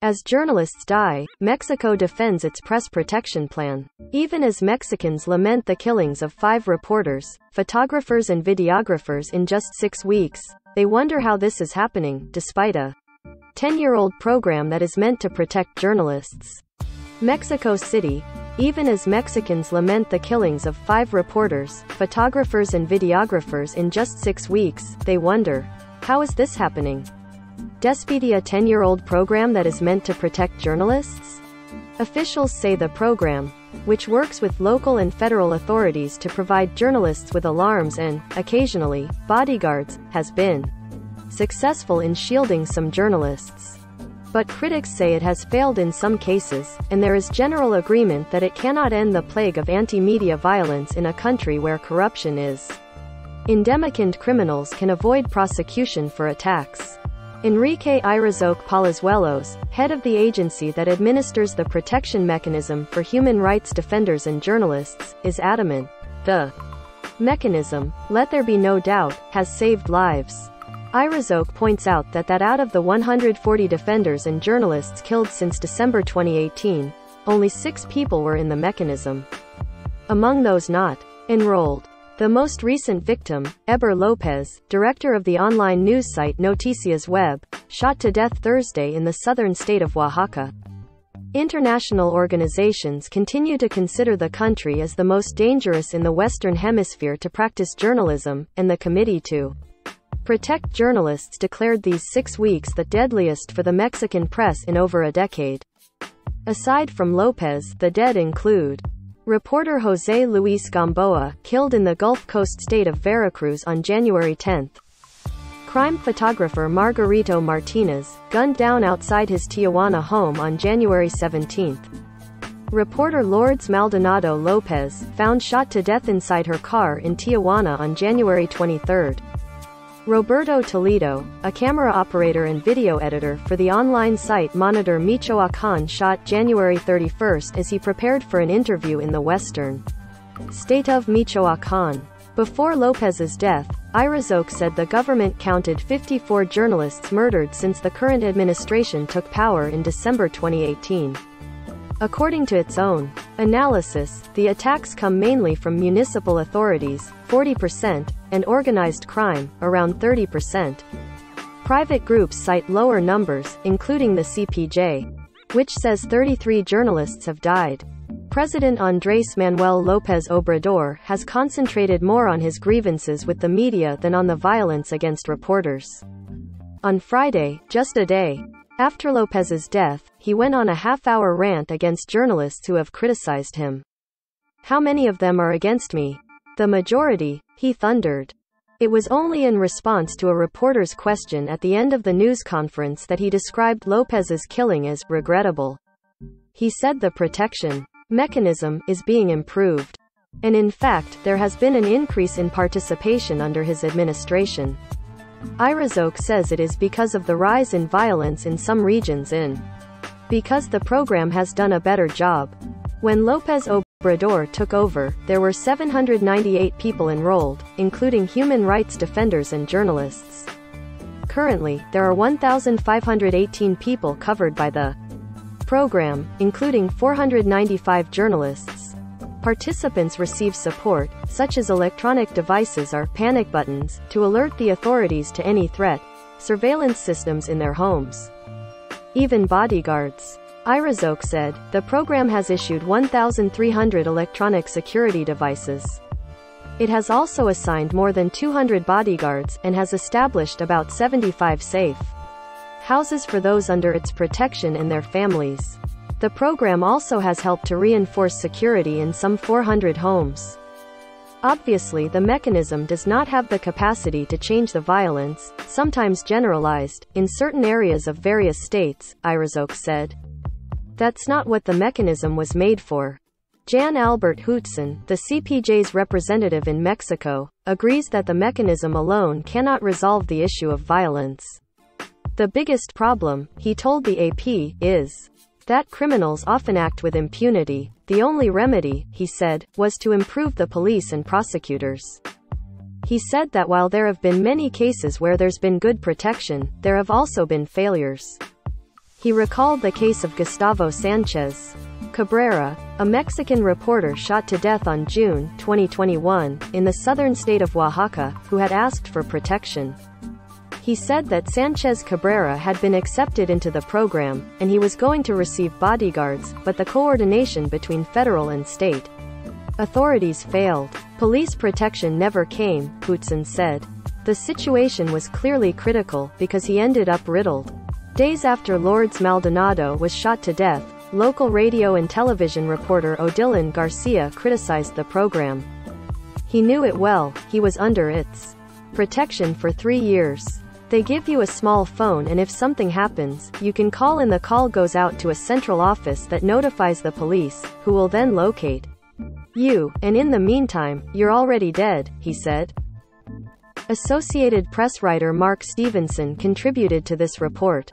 As journalists die, Mexico defends its press protection plan. Even as Mexicans lament the killings of 5 reporters, photographers and videographers in just 6 weeks, they wonder how this is happening, despite a 10-year-old program that is meant to protect journalists. Mexico City. Even as Mexicans lament the killings of 5 reporters, photographers and videographers in just 6 weeks, they wonder, how is this happening? Despite a 10-year-old program that is meant to protect journalists? Officials say the program, which works with local and federal authorities to provide journalists with alarms and, occasionally, bodyguards, has been successful in shielding some journalists. But critics say it has failed in some cases, and there is general agreement that it cannot end the plague of anti-media violence in a country where corruption is endemic and criminals can avoid prosecution for attacks. Enrique Irazoque Palazuelos, head of the agency that administers the protection mechanism for human rights defenders and journalists, is adamant. The mechanism, let there be no doubt, has saved lives. Irazoque points out that out of the 140 defenders and journalists killed since December 2018, only 6 people were in the mechanism. Among those not enrolled, the most recent victim, Eber Lopez, director of the online news site Noticias Web, shot to death Thursday in the southern state of Oaxaca. International organizations continue to consider the country as the most dangerous in the Western Hemisphere to practice journalism, and the Committee to Protect Journalists declared these 6 weeks the deadliest for the Mexican press in over a decade. Aside from Lopez, the dead include reporter José Luis Gamboa, killed in the Gulf Coast state of Veracruz on January 10. Crime photographer Margarito Martinez, gunned down outside his Tijuana home on January 17. Reporter Lourdes Maldonado Lopez, found shot to death inside her car in Tijuana on January 23. Roberto Toledo, a camera operator and video editor for the online site Monitor Michoacán, shot January 31 as he prepared for an interview in the western state of Michoacán. Before Lopez's death, Irazoque said the government counted 54 journalists murdered since the current administration took power in December 2018. According to its own analysis, the attacks come mainly from municipal authorities, 40%, and organized crime, around 30%. Private groups cite lower numbers, including the CPJ, which says 33 journalists have died. President Andrés Manuel López Obrador has concentrated more on his grievances with the media than on the violence against reporters. On Friday, just a day after Lopez's death, he went on a half-hour rant against journalists who have criticized him. "How many of them are against me? The majority," he thundered. It was only in response to a reporter's question at the end of the news conference that he described Lopez's killing as regrettable. He said the protection mechanism is being improved. And in fact, there has been an increase in participation under his administration. Irazoque says it is because of the rise in violence in some regions because the program has done a better job. When López Obrador took over, there were 798 people enrolled, including human rights defenders and journalists. Currently, there are 1,518 people covered by the program, including 495 journalists. Participants receive support, such as electronic devices or panic buttons, to alert the authorities to any threat, surveillance systems in their homes, even bodyguards. Irazoque said, the program has issued 1,300 electronic security devices. It has also assigned more than 200 bodyguards, and has established about 75 safe houses for those under its protection and their families. The program also has helped to reinforce security in some 400 homes. Obviously, the mechanism does not have the capacity to change the violence, sometimes generalized, in certain areas of various states, Irazoque said. That's not what the mechanism was made for. Jan Albert Hootson, the CPJ's representative in Mexico, agrees that the mechanism alone cannot resolve the issue of violence. The biggest problem, he told the AP, is that criminals often act with impunity. The only remedy, he said, was to improve the police and prosecutors. He said that while there have been many cases where there's been good protection, there have also been failures. He recalled the case of Gustavo Sanchez Cabrera, a Mexican reporter shot to death on June 2021, in the southern state of Oaxaca, who had asked for protection. He said that Sanchez Cabrera had been accepted into the program, and he was going to receive bodyguards, but the coordination between federal and state authorities failed. Police protection never came, Putzen said. The situation was clearly critical, because he ended up riddled. Days after Lourdes Maldonado was shot to death, local radio and television reporter Odilon Garcia criticized the program. He knew it well, he was under its protection for 3 years. They give you a small phone, and if something happens, you can call, and the call goes out to a central office that notifies the police, who will then locate you, and in the meantime, you're already dead, he said. Associated Press writer Mark Stevenson contributed to this report.